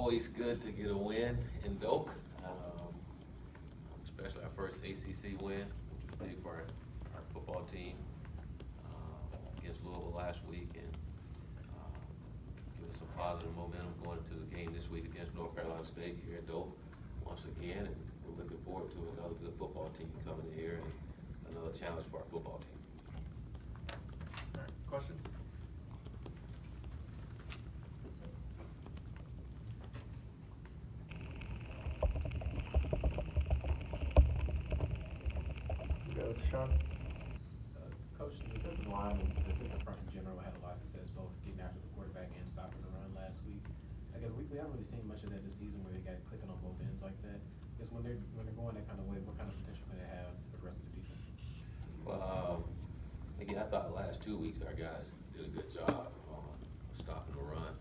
always good to get a win in Doak, especially our first ACC win, which was big for our football team against Louisville last week, and give us some positive momentum going into the game this week against North Carolina State here at Doak once again, and we're looking forward to another good football team coming in here and another challenge for our football team. All right, questions? Sean? Coach, the defensive line and the defensive front in general had a lot of success both getting after the quarterback and stopping the run last week. I guess we haven't really seen much of that this season where they got clicking on both ends like that. I guess when they're going that kind of way, what kind of potential can they have for the rest of the defense? Well, again, I thought the last 2 weeks our guys did a good job stopping the run,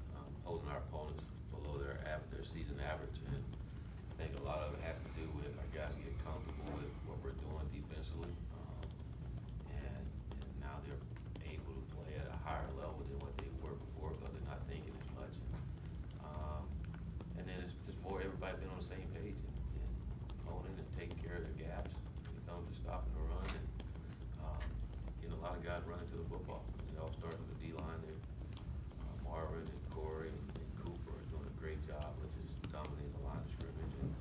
holding our opponents below their season average, and I think a lot of it has to do with our guys getting comfortable with what we're doing defensively, and now they're able to play at a higher level than what they were before because they're not thinking as much. And then it's just more everybody being on the same page and owning and taking care of their gaps when it comes to stopping the run, and getting a lot of guys running to the football. It all starts with the D-line there. Marvin and Corey and Cooper are doing a great job of just dominating the line of scrimmage, and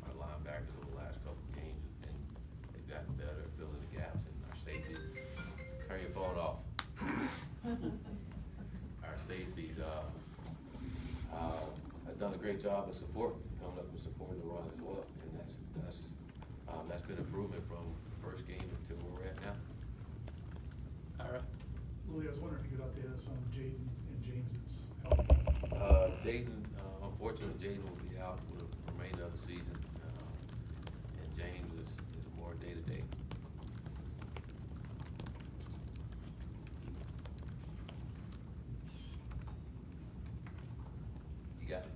our linebackers over the last couple of games they've gotten better at filling the gaps, and our safeties, turn your phone off. Our safeties have done a great job of coming up and supporting the run as well, and that's been improvement from the first game until where we're at now. All right. Willie, I was wondering if you could update us on Jaiden and James's health. Jaiden, unfortunately, Jaiden will be out for the remainder of the season, and James is more day-to-day. You got it?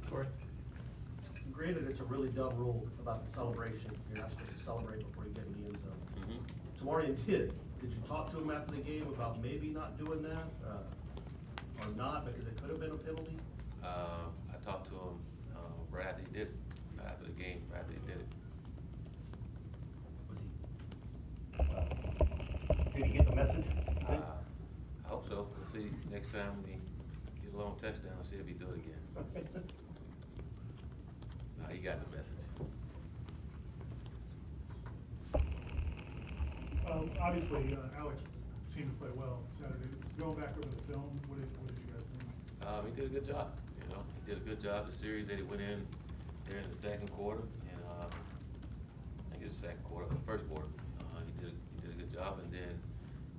Corey? Granted, it's a really dumb rule about the celebration. You're not supposed to celebrate before you get in the end zone. Tamarian did. Did you talk to him after the game about maybe not doing that, or not, because it could have been a penalty? I talked to him right after he did it, after the game, right after he did it. Did he get the message? I hope so. We'll see next time when he gets a long touchdown, see if he do it again. He got the message. Obviously, Alex seemed to play well Saturday. Going back over the film, what did you guys think? He did a good job. He did a good job. The series that he went in there in the second quarter, and I think it was the first quarter. He did a good job, and then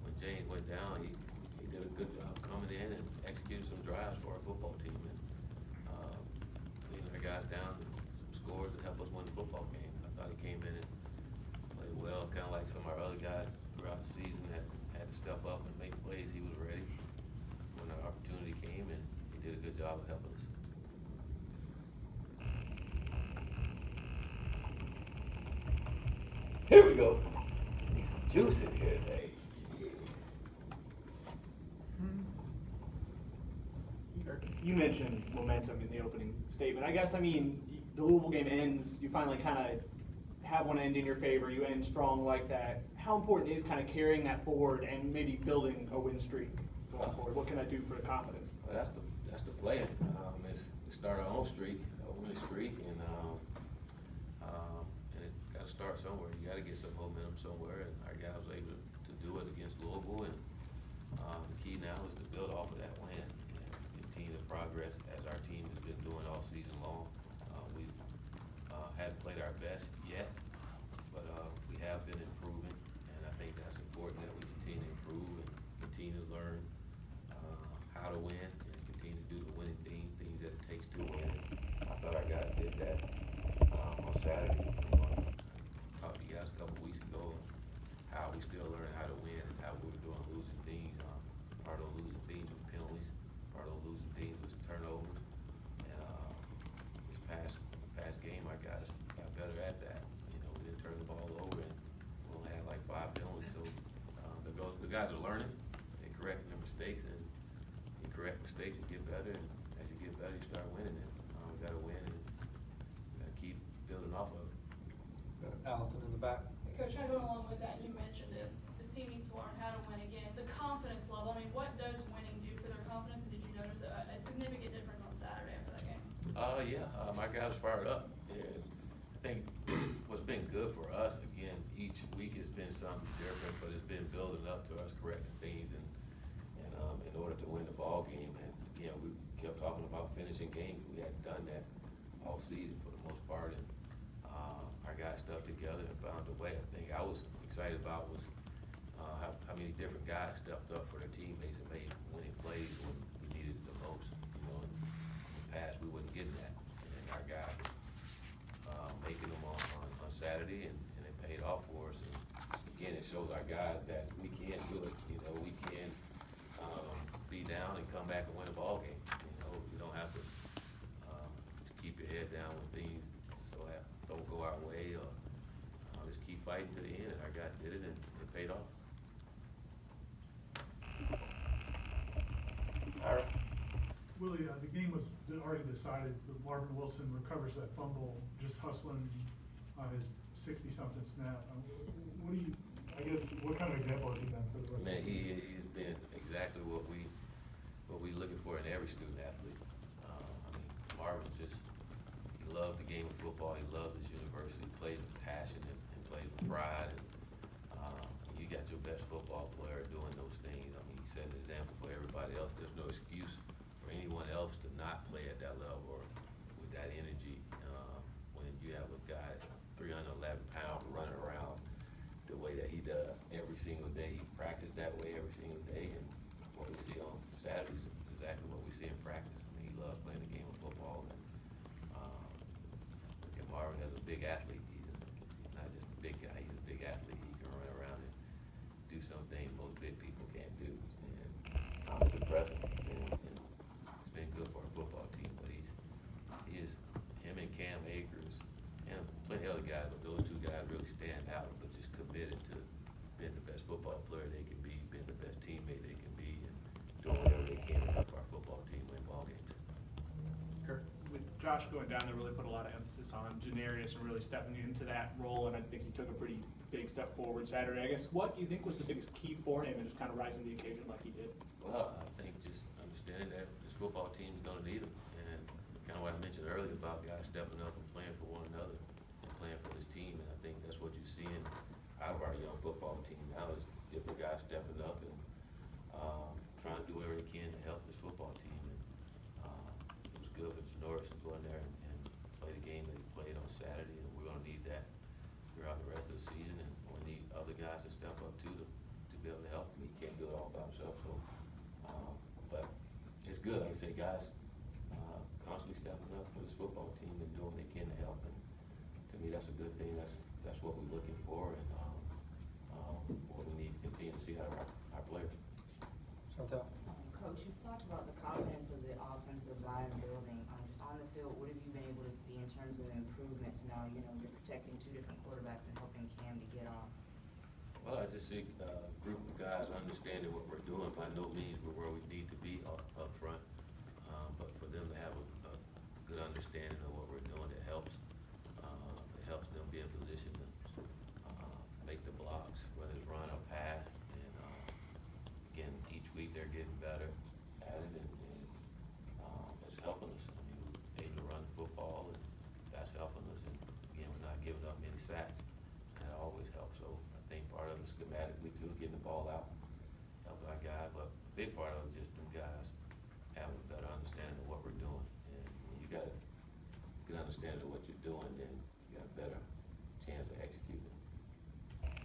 when James went down, he did a good job coming in and executing some drives for our football team, and cleaning our guys down, some scores to help us win the football game. I thought he came in and played well, kind of like some of our other guys throughout the season that had to step up and make plays. He was ready when the opportunity came, and he did a good job of helping us. Here we go. Juice in here today. You mentioned momentum in the opening statement. I guess, I mean, the Louisville game ends, you finally kind of have one end in your favor, you end strong like that. How important is kind of carrying that forward and maybe building a win streak going forward? What can I do for the confidence? Well, that's the plan. Is to start our own streak, a winning streak, and it got to start somewhere. You got to get some momentum somewhere, and our guys were able to do it against Louisville. And the key now is to build off of that win and continue to progress as our team has been doing all season long. We haven't played our best yet, but we have been improving, and I think that's important that we continue to improve and continue to learn how to win and continue to do the winning things that it takes to win. I thought our guys did that on Saturday. I talked to you guys a couple weeks ago how we still learning how to win and how we were doing losing things. Part of the losing things was penalties. Part of the losing things was turnovers. And this past game, our guys got better at that. We didn't turn the ball over, and we only had like 5 penalties. So the guys are learning, they're correcting their mistakes, and correct mistakes, you get better, and as you get better, you start winning it. We gotta win and gotta keep building off of it. Allison in the back. Coach, I go along with that, you mentioned it, this team needs to learn how to win again. The confidence level, I mean, what does winning do for their confidence, and did you notice a significant difference on Saturday after that game? Yeah, my guys fired up. And I think what's been good for us, again, each week has been something different, but it's been building up to us correcting things and in order to win the ball game. And again, we kept talking about finishing games. We hadn't done that all season for the most part. And our guys stuck together and found a way. I think I was excited about was how many different guys stepped up for their teammates and made winning plays when we needed it the most. You know, in the past we wasn't getting that, and our guys were making them on Saturday, and it paid off for us. And again, it shows our guys that we can do it. You know, we can be down and come back and win a ball game. You know, you don't have to just keep your head down when things don't go our way, or just keep fighting to the end. And our guys did it, and it paid off. Willie, the game was already decided, but Marvin Wilson recovers that fumble, just hustling on his 60-something snap. What kind of example has he been for the rest of the Man, season? he's been exactly what we looking for in every student athlete. I mean, Marvin just, he loved the game of football. He loved his university. He played with passion and played with pride. And when you got your best football player doing those things, I mean, he set an example for everybody else. There's no excuse for anyone else to not play at that level or with that energy. When you have a guy 311 pounds running around the way that he does every single day, he practiced that way every single day, and what we see on Saturdays is exactly what we see in practice. I mean, he loves playing the game of football, and Marvin is a big athlete. He's not just a big guy, he's a big athlete. He can run around and do some things most big people can't do, and I'm just impressed. And it's been good for our football team, but him and Cam Akers and plenty of other guys, but those two guys really stand out, but just committed to being the best football player they can be, being the best teammate they can be, and doing whatever they can to help our football team win ball games. Kirk, with Josh going down, they really put a lot of emphasis on Janarius and really stepping into that role, and I think he took a pretty big step forward Saturday. I guess, what do you think was the biggest key for him in just kind of rising to the occasion like he did? Well, I think just understanding that this football team is gonna need him, and kind of what I mentioned earlier about guys stepping up and playing for one another and playing for this team, and I think that's what you're seeing out of our young football team now is different guys stepping up and trying to do whatever they can to help this football team. And it was good for Norris to go in there and play the game that he played on Saturday, and we're gonna need that throughout the rest of the season, and we need other guys to step up too to be able to help him. He can't do it all by himself, so but it's good. Like I say, guys constantly stepping up for this football team and doing what they can to help, and to me that's a good thing. That's what we're looking for, and what we need to continue to see out of our players. Chantel. Coach, you've talked about the confidence of the offensive line building. Just on the field, what have you been able to see in terms of improvement to now, you're protecting two different quarterbacks and helping Cam to get off? Well, I just see a group of guys understanding what we're doing. By no means we're where we need to be up front, but for them to have a good understanding of what we're doing, it helps. It helps them be in position to make the blocks, whether it's run or pass. And again, each week they're getting better at it, and it's helping us. I mean, we're able to run the football, and that's helping us. And again, we're not giving up many sacks, and that always helps. So I think part of it schematically too, getting the ball out, helps our guy. But a big part of it is just them guys having a better understanding of what we're doing. And when you got a good understanding of what you're doing, then you got a better chance of executing.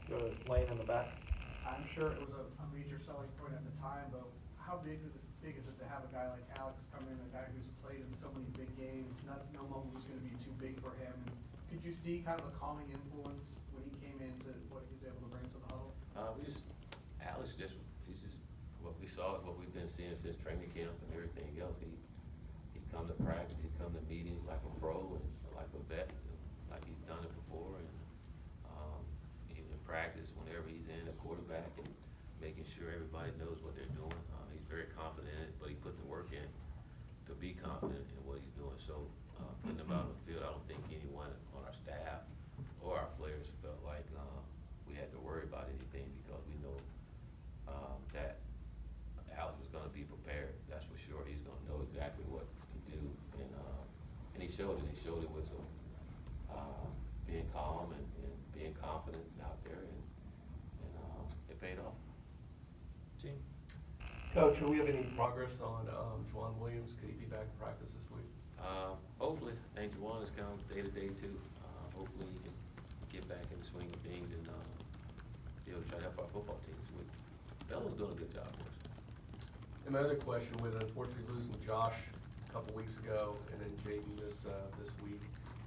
Go to Lane in the back. I'm sure it was a major selling point at the time, but how big is it to have a guy like Alex come in, a guy who's played in so many big games? No moment was going to be too big for him. And could you see kind of a calming influence when he came into what he was able to bring to the huddle? He's just what we saw, what we've been seeing since training camp and everything else. He come to practice, he come to meetings like a pro and like a vet, like he's done it before. And even in practice, whenever he's in a quarterback and making sure everybody knows what they're doing, he's very confident in it, but he put the work to be confident in what he's doing. So, putting him out on the field, I don't think anyone on our staff or our players felt like, we had to worry about anything because we know, that Alex was gonna be prepared, that's for sure. He's gonna know exactly what to do, and he showed it. He showed it with some, being calm and being confident out there, and it paid off. Gene? Coach, are we have any progress on Juwan Williams? Could he be back in practice this week? Hopefully, I think Juwan is kind of day-to-day too. Hopefully he can get back in the swing of things and, be able to try to help our football team this week. Bella's doing a good job for us. And my other question, with unfortunately losing Josh a couple weeks ago and then Jaiden this week,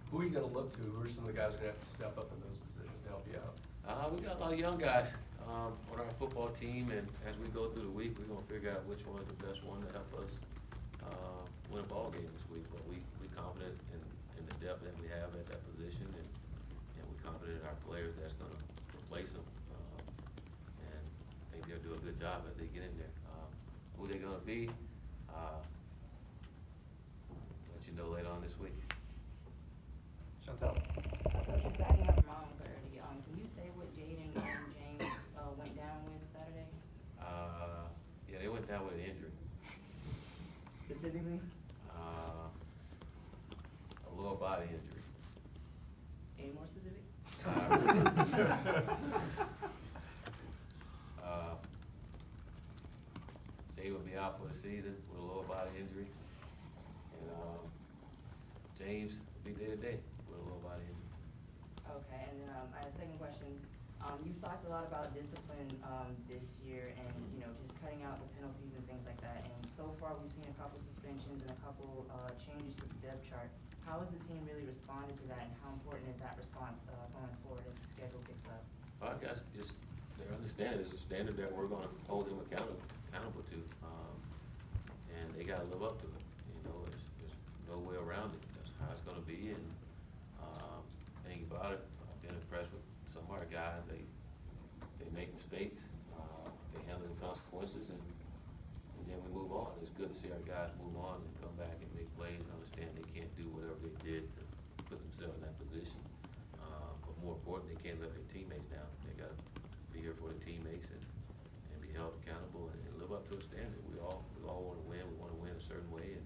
who are you gonna look to? Who are some of the guys gonna have to step up in those positions to help you out? We got a lot of young guys, on our football team, and as we go through the week, we're gonna figure out which one's the best one to help us, win a ball game this week. But we're confident in the depth that we have at that position, and we're confident in our players that's gonna replace them. And I think they'll do a good job as they get in there. Who they're gonna be, let you know later on this week. Chantel? Coach, backing up from my own clarity, can you say what Jaiden and James, went down with Saturday? Yeah, they went down with an injury. Specifically? A lower body injury. Any more specific? Jay will be out for the season with a lower body injury, and James will be there today with a lower body injury. Okay, and then, I have a second question. You've talked a lot about discipline, this year and, you know, just cutting out the penalties and things like that. And so far, we've seen a couple suspensions and a couple, changes to the depth chart. How has the team really responded to that, and how important is that response, going forward as the schedule picks up? I guess just their understanding is a standard that we're gonna hold them accountable to, and they gotta live up to it. You know, there's no way around it. That's how it's gonna be, and, think about it, I've been impressed with some of our guys. They make mistakes, they handle the consequences, and then we move on. It's good to see our guys move on and come back and make plays and understand they can't do whatever they did to put themselves in that position. But more important, they can't let their teammates down. They gotta be here for their teammates and be held accountable and live up to a standard. We all wanna win. We wanna win a certain way, and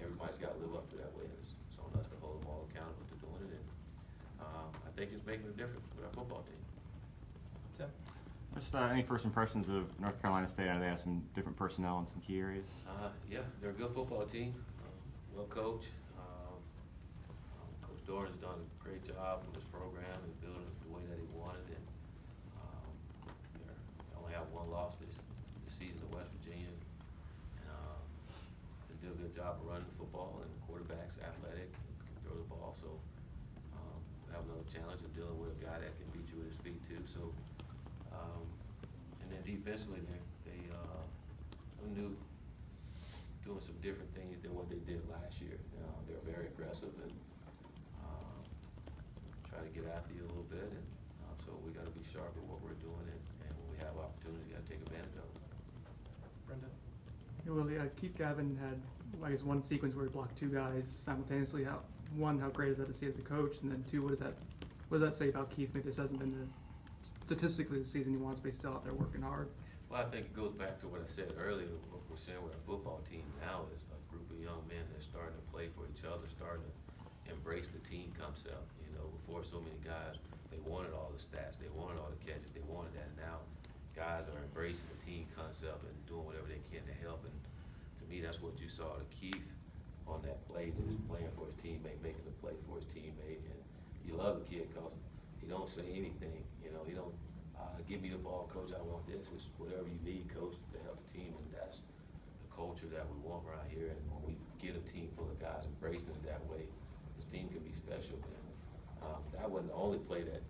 everybody's gotta live up to that way. It's on us to hold them all accountable to doing it, and I think it's making a difference with our football team. Tim? Just any first impressions of North Carolina State? I know they have some different personnel in some key areas. Yeah, they're a good football team, well coached. Coach Doran's done a great job with this program and building it the way that he wanted, and they only have one loss this season at West Virginia. And they do a good job of running the football, and the quarterback's athletic and can throw the ball. So we have another challenge of dealing with a guy that can beat you with his feet too. So. And then defensively, they knew doing some different things than what they did last year. They're very aggressive and try to get after you a little bit, and so we got to be sharp at what we're doing, and when we have opportunity, got to take advantage of it. Brendan? Yeah, well, Keith Gavin had, I guess, one sequence where he blocked two guys simultaneously. How great is that to see as a coach? And then two, what does that say about Keith? Maybe this hasn't been statistically the season he wants, but he's still out there working hard. Well, I think it goes back to what I said earlier. What we're seeing with our football team now is a group of young men that's starting to play for each other, starting to embrace the team concept. You know, before so many guys, they wanted all the stats, they wanted all the catches, they wanted that. And now guys are embracing the team concept and doing whatever they can to help. And to me, that's what you saw to Keith on that play, just playing for his teammate, making the play for his teammate. And you love the kid because he don't say anything. You know, he don't give me the ball, coach, I want this. It's whatever you need, coach, to help the team. And that's the culture that we want around here. And when we get a team full of guys embracing it that way, this team can be special. And that wasn't the only play that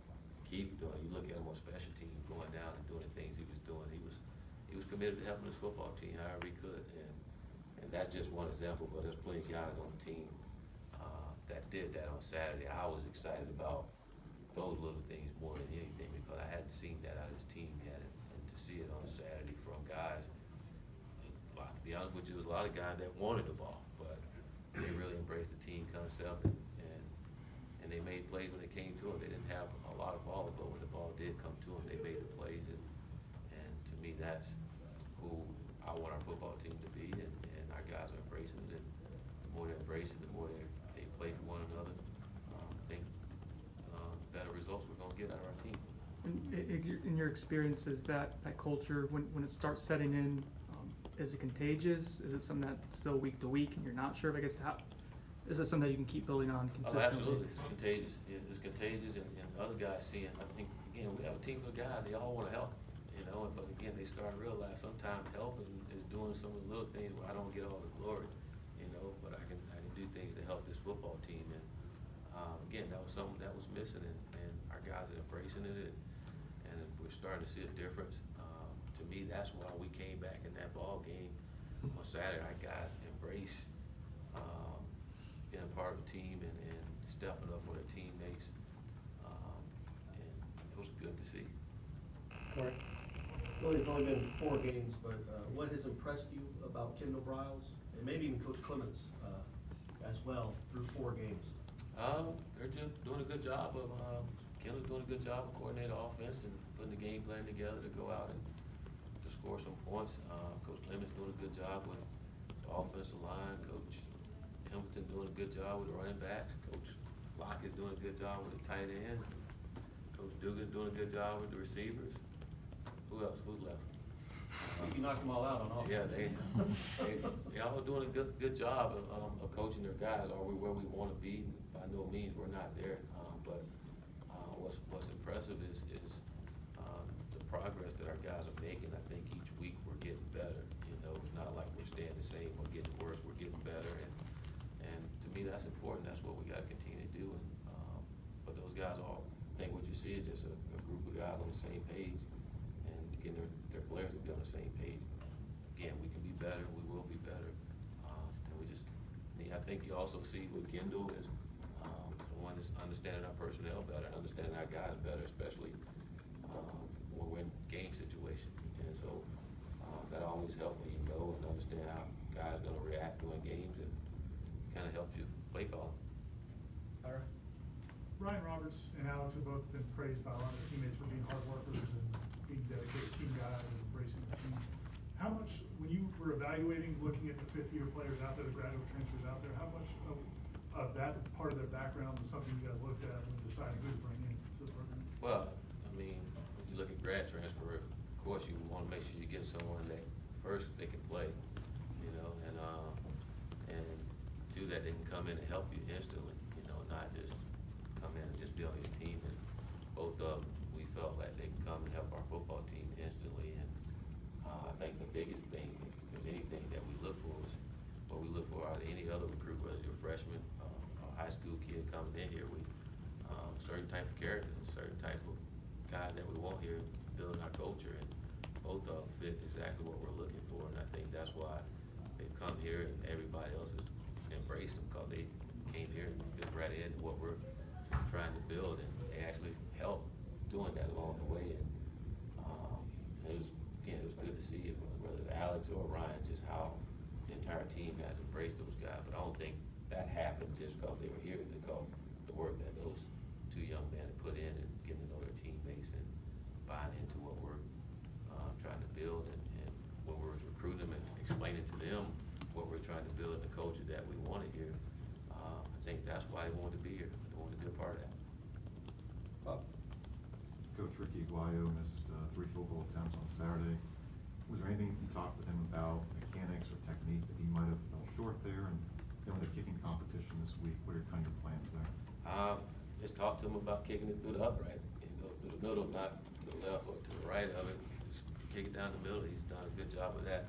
Keith was doing. You look at him on special teams, going down and doing the things he was doing. He was committed to helping his football team however he could. And that's just one example, but there's plenty of guys on the team that did that on Saturday. I was excited about those little things more than anything because I hadn't seen that out of his team yet, and to see it on Saturday from guys, to be honest with you, there was a lot of guys that wanted the ball, but they really embraced the team concept, and they made plays when it came to them. They didn't have a lot of ball, but when the ball did come to them, they made the plays, and to me, that's who I want our football team to be, and our guys are embracing it, and the more they embrace it, the more they play for one another, I think better results we're gonna get out of our team. In your experience, is that culture, when it starts setting in, is it contagious? Is it something that's still week to week and you're not sure? I guess is it something that you can keep building on Oh, consistently? absolutely, it's contagious. It's contagious, and other guys see it. I think, again, we have a team of guys, they all wanna help, but again, they start to realize sometimes helping is doing some of the little things where I don't get all the glory, but I can do things to help this football team, and, again, that was something that was missing, and our guys are embracing it, and we're starting to see a difference. To me, that's why we came back in that ball game on Saturday. Our guys embraced, being a part of the team and stepping up for their teammates, and it was good to see. Corey? Well, it's only been 4 games, but what has impressed you about Kendall Briles, and maybe even Coach Clements as well, through 4 games? They're just doing a good job of, Kendall's doing a good job of coordinating offense and putting the game plan together to go out and to score some points. Coach Clements doing a good job with the offensive line. Coach Hamilton doing a good job with the running backs. Coach Lockett doing a good job with the tight end. Coach Dugan doing a good job with the receivers. Who else? Who's left? You knocked them all out on offense. Yeah, they all doing a good job of coaching their guys. Are we where we want to be? By no means, we're not there. But what's impressive is the progress that our guys are making. I think each week we're getting better. It's not like we're staying the same. We're getting worse. We're getting better. And to me, that's important. That's what we got to continue to do. But those guys all think what you see is just a group of guys on the same page, and again, their players will be on the same page. Again, we can be better. We will be better. And I think you also see with Kendall is the one that's understanding our personnel better, understanding our guys better, especially when we're in game situations. And so that always helps when you know and understand how guys are going to react during games, and kind of helps you play call. All right. Ryan Roberts and Alex have both been praised by a lot of their teammates for being hard workers and being dedicated team guys and embracing the team. How much, when you were evaluating, looking at the 5th-year players out there, the graduate transfers out there, how much of that part of their background was something you guys looked at when deciding who to bring in to the program? Well, I mean, when you look at grad transfer, of course you want to make sure you get someone that first they can play, and two, that they can come in and help you instantly, not just come in and just be on your team. And both of them, we felt like they can come and help our football team instantly. And I think the biggest thing, if there's anything that we look for, is what we look for out of any other recruit, whether you're a freshman, a high school kid coming in here, we certain type of character, certain type of guy that we want here building our culture, and both of them fit exactly what we're looking for. And I think that's why they've come here, and everybody else has embraced them, because they came here and fit right in what we're trying to build, and they actually helped doing that along the way. And it was good to see it, whether it's Alex or Ryan, just how the entire team has embraced those guys. But I don't think that happened just because they were here, because the work that those 2 young men have put in and getting to know their teammates and buying into what we're trying to build, and when we're recruiting them and explaining to them what we're trying to build and the culture that we wanted here. I think that's why they wanted to be here. They wanted to be a part of that. Coach Ricky Aguayo missed 3 football attempts on Saturday. Was there anything you talked with him about, mechanics or technique, that he might have fell short there? And then with the kicking competition this week, what are kind of your plans there? Just talk to him about kicking it through the upright, through the middle, not to the left or to the right of it. Just kick it down the middle. He's done a good job of that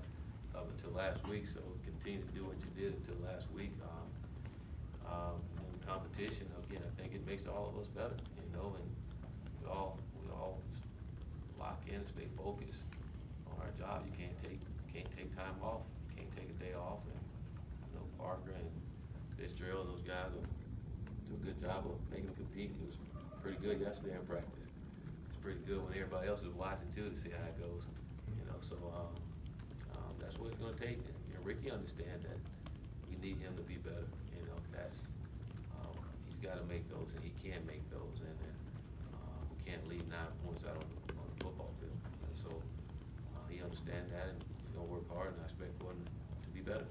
up until last week, so continue to do what you did until last week. And the competition, again, I think it makes all of us better, and we all lock in and stay focused on our job. You can't take time off. You can't take a day off. And Parker and Fitzgerald, those guys will do a good job of making them compete. It was pretty good yesterday in practice. It's pretty good when everybody else is watching too, to see how it goes. So that's what it's going to take. And Ricky understands that we need him to be better. that's, he's gotta make those, and he can make those, and we can't leave 9 points out on the football field. And so, he understands that, and he's gonna work hard, and I expect for him to be better.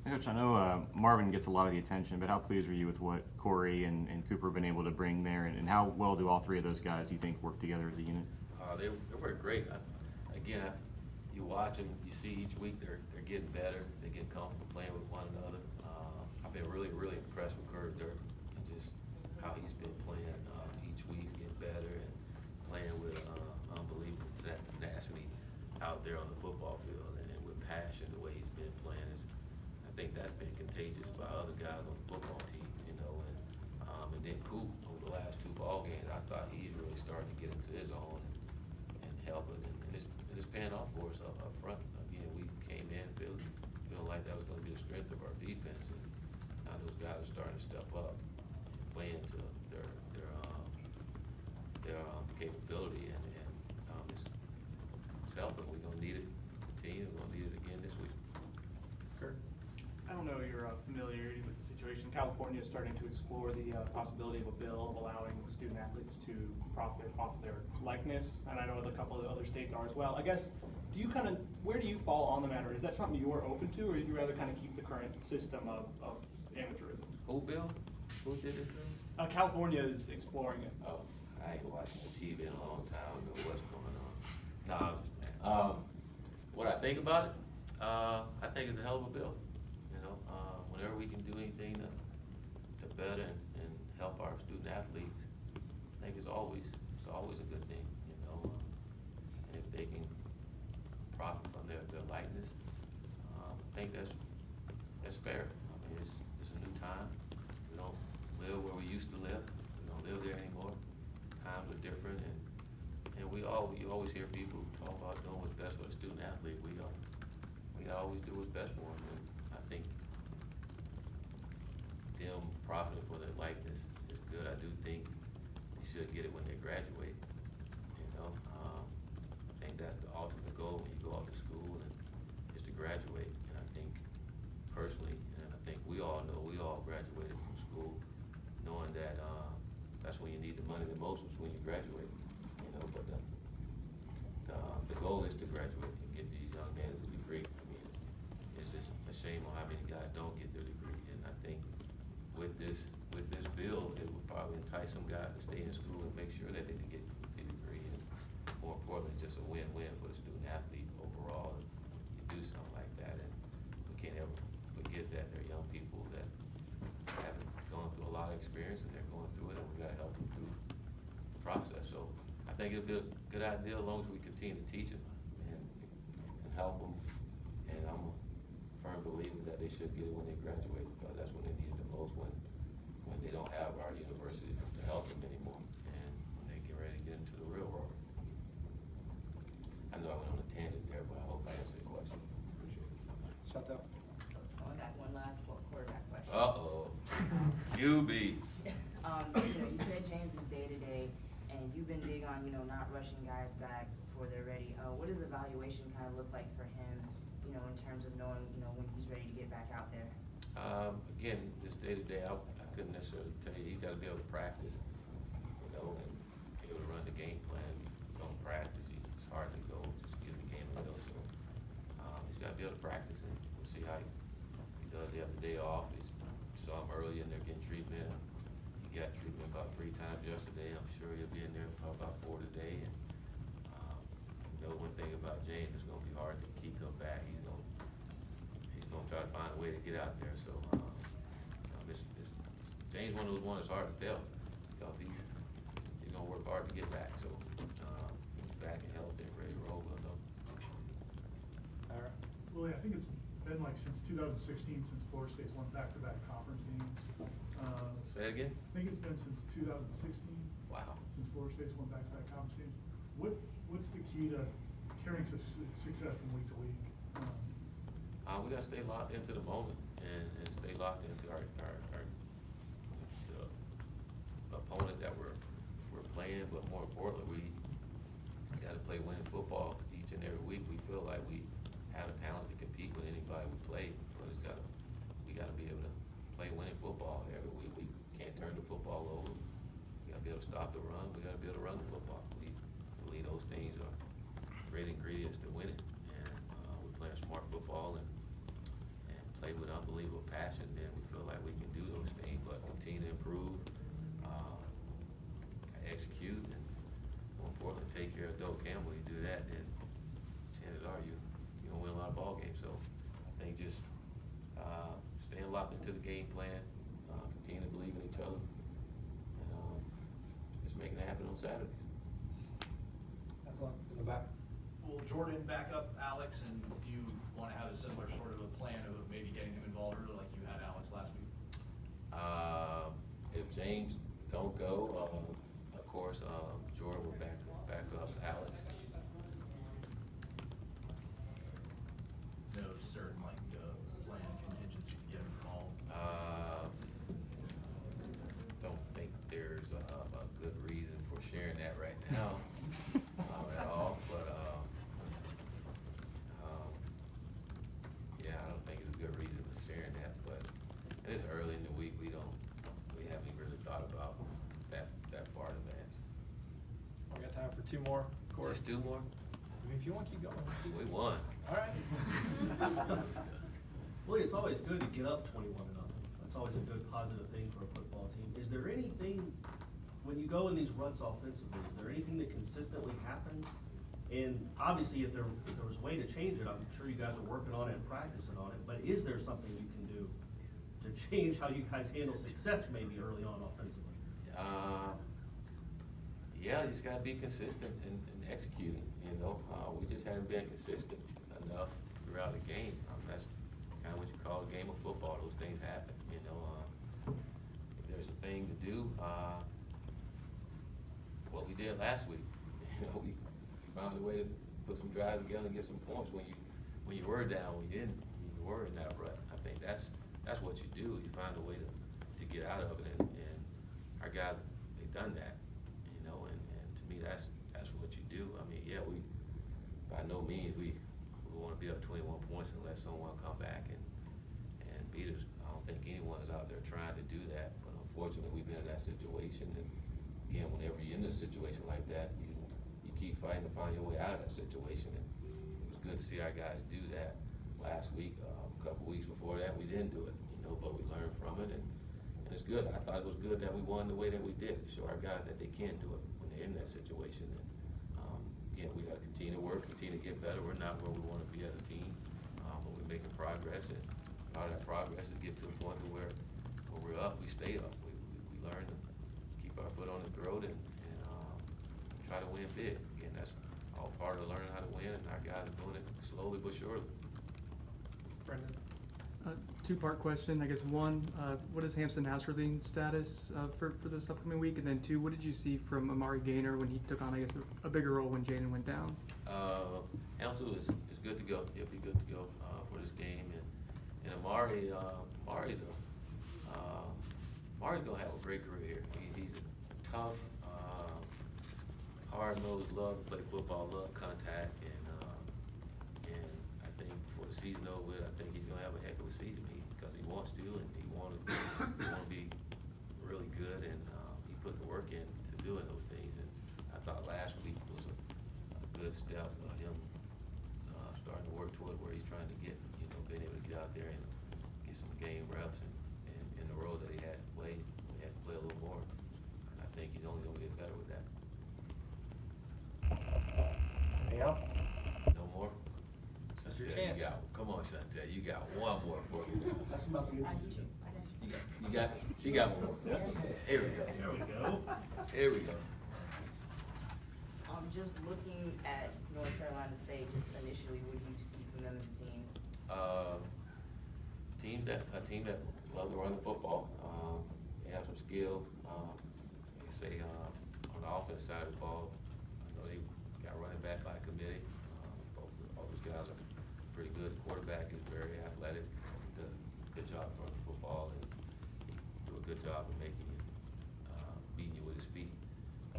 Coach, I know Marvin gets a lot of the attention, but how pleased were you with what Corey and Cooper have been able to bring there, and how well do all three of those guys, do you think, work together as a unit? They work great. You watch them, you see each week they're getting better, they get comfortable playing with one another. I've been really impressed with Kurt Dirk and just how he's been playing each week. He's getting better and playing with unbelievable tenacity out there on the football field, and with passion the way he's been playing. I think that's been contagious by other guys on the football team, and then Coop over the last 2 ball games, I thought he's really starting to get into his own and helping, and it's paying off for us up front. Again, we came in feeling like that was going to be the strength of our defense, and now those guys are starting to step up, play into their capability, and it's helping. We're going to need it. We're going to need it again this week. Kurt? I don't know your familiarity with the situation. California is starting to explore the possibility of a bill allowing student athletes to profit off their likeness, and I know a couple of other states are as well. I guess, where do you fall on the matter? Is that something you are open to, or would you rather kind of keep the current system of amateurism? Who bill? Who did it? California is exploring it. Oh, I ain't watching the TV in a long time. I don't know what's going on. Nah, I'm just playing. What I think about it, I think it's a hell of a bill. Whenever we can do anything to better and help our student athletes, I think it's always a good thing, and if they can profit from their likeness, I think that's fair. I mean, it's a new time. We don't live where we used to live. We don't live there anymore. Times are different, and you always hear people talk about doing what's best for the student athlete. We always do what's best for them, and I think them profiting for their likeness is good. I do think they should get it when they graduate. I think that's the ultimate goal when you go off to school, and is to graduate. And I think personally, and I think we all know, we all graduated from school knowing that that's when you need the money the most, was when you graduate. But the goal is to graduate and get these young men a degree. I mean, it's just a shame on how many guys don't get their degree, and I think with this bill, it would probably entice some guys to stay in school and make sure that they can get the degree, and more importantly, just a win-win for the student athlete overall. You do something like that, and we can't ever forget that there are young people that haven't gone through a lot of experience, and they're going through it, and we gotta help them through the process. So I think it'll be a good idea as long as we continue to teach them and help them, and I'm a firm believer that they should get it when they graduate, because that's when they need it the most, when they don't have our university to help them anymore, and when they get ready to get into the real world. I know I went on a tangent there, but I hope I answered your question. Appreciate it. Chantel? I got one last quarterback question. Uh-oh. QB. You said James is day-to-day, and you've been big on, not rushing guys back before they're ready. What does evaluation kind of look like for him, in terms of knowing, when he's ready to get back out there? Again, just day-to-day, I couldn't necessarily tell you. He's got to be able to practice, and be able to run the game plan. If you don't practice, it's hard to go just get the game and go. So he's got to be able to practice, and we'll see how he does. They have the day off. He saw him early, and they're getting treatment. He got treatment about 3 times yesterday. I'm sure he'll be in there for about 4 today. And one thing about James, it's going to be hard to keep him back. He's going to try to find a way to get out there. So James one of those ones that's hard to tell, because he's going to work hard to get back. So he's back and healthy and ready to roll with him. Ira? Willie, I think it's been like since 2016 since Florida State's won back-to-back conference games. Say it again? I think it's been since 2016. Wow. Since Florida State's won back-to-back conference games. What's the key to carrying success from week to week? We got to stay locked into the moment and stay locked into our opponent that we're playing, but more importantly, we got to play winning football each and every week. We feel like we have a talent to compete with anybody we play, but we we gotta be able to play winning football every week. We can't turn the football over. We gotta be able to stop the run. We gotta be able to run the football. We believe those things are great ingredients to win it. And we're playing smart football and play with unbelievable passion. Then we feel like we can do those things, but continue to improve, execute, and more importantly, take care of Doak Campbell. You do that, then chances are you're gonna win a lot of ball games. So I think just staying locked into the game plan, continue to believe in each other, and just making it happen on Saturdays. That's all, in the back. Will Jordan back up Alex, and do you want to have a similar sort of a plan of maybe getting him involved early like you had Alex last week? If James don't go, of course, Jordan will back up Alex. No certain plan contingency to get him involved? Don't think there's a good reason for sharing that right now at all, but yeah, I don't think it's a good reason for sharing that, but it's early in the week. We haven't really thought about that far in advance. We got time for 2 more, Corey. Just 2 more? I mean, if you want, keep going. We won. All right. Well, it's always good to get up 21-0. That's always a good positive thing for a football team. Is there anything, when you go in these ruts offensively, is there anything that consistently happens? And obviously, if there was a way to change it, I'm sure you guys are working on it and practicing on it, but is there something you can do to change how you guys handle success maybe early on offensively? Yeah, you just gotta be consistent in executing, you know. We just haven't been consistent enough throughout the game. That's kind of what you call a game of football. Those things happen, you know. If there's a thing to do, what we did last week, you know, we found a way to put some drives together and get some points when you were down, when you were in that rut. I think that's what you do. You find a way to get out of it, and our guys, they've done that, you know, and to me, that's what you do. I mean, yeah, we, by no means, we want to be up 21 points unless someone come back and beat us. I don't think anyone is out there trying to do that, but unfortunately, we've been in that situation, and again, whenever you're in a situation like that, you keep fighting to find your way out of that situation, and it was good to see our guys do that last week. A couple weeks before that, we didn't do it, you know, but we learned from it, and it's good. I thought it was good that we won the way that we did, to show our guys that they can do it when they're in that situation. And again, we got to continue to work, continue to get better. We're not where we want to be as a team, but we're making progress, and part of that progress is get to the point to where we're up, we stay up. We learn to keep our foot on the throat and try to win big. Again, that's all part of learning how to win, and our guys are doing it slowly but surely. Brendan. 2-part question. I guess 1, what is Hampton Nasruddin's status for this upcoming week? And then 2, what did you see from Amari Gaynor when he took on, I guess, a bigger role when Jaiden went down? Hampton is good to go. He'll be good to go for this game. And Amari's gonna have a great career here. He's a tough, hard-nosed, love to play football, love contact, and I think before the season over with, I think he's gonna have a heck of a season because he wants to, and he wanna be really good, and he put the work in to doing those things. And I thought last week was a good step of him starting to work toward where he's trying to get, you know, being able to get out there and get some game reps, and in the role that he had to play, he had to play a little more. And I think he's only gonna get better with that. Yeah. No more? That's your Chantel, chance. Come on, Chantel, you got one more for me. That's about the You got, she got one more. Here we go. There we go. Here we go. Just looking at North Carolina State, just initially, what do you see from them as a team? A team that love to run the football. They have some skills. Like I say, on the offense side of the ball, I know they got running back by committee. All those guys are pretty good. The quarterback is very athletic. He does a good job running the football, and he do a good job of making you, beating you with his feet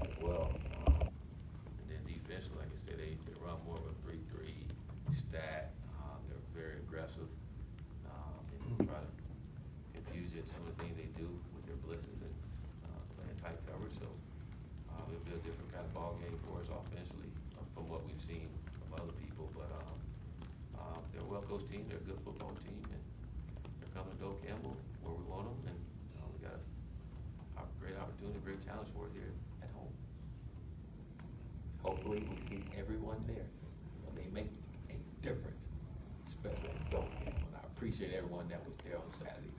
as well. And then defensively, like I said, they run more of a 3-3 stack. They're very aggressive, and try to bring for us offensively from what we've seen from other people. But they're a well-coached team. They're a good football team, and they're coming to Doak Campbell where we want them. And we got a great opportunity, great challenge for it here at home. Hopefully we keep everyone there. They make a difference, especially at Doak Campbell. And I appreciate everyone that was there on Saturday.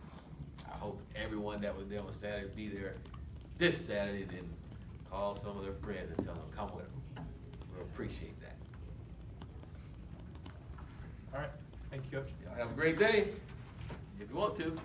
I hope everyone that was there on Saturday be there this Saturday, then call some of their friends and tell them, come with them. We'll appreciate that. All right, thank you, Coach. Y'all have a great day, if you want to.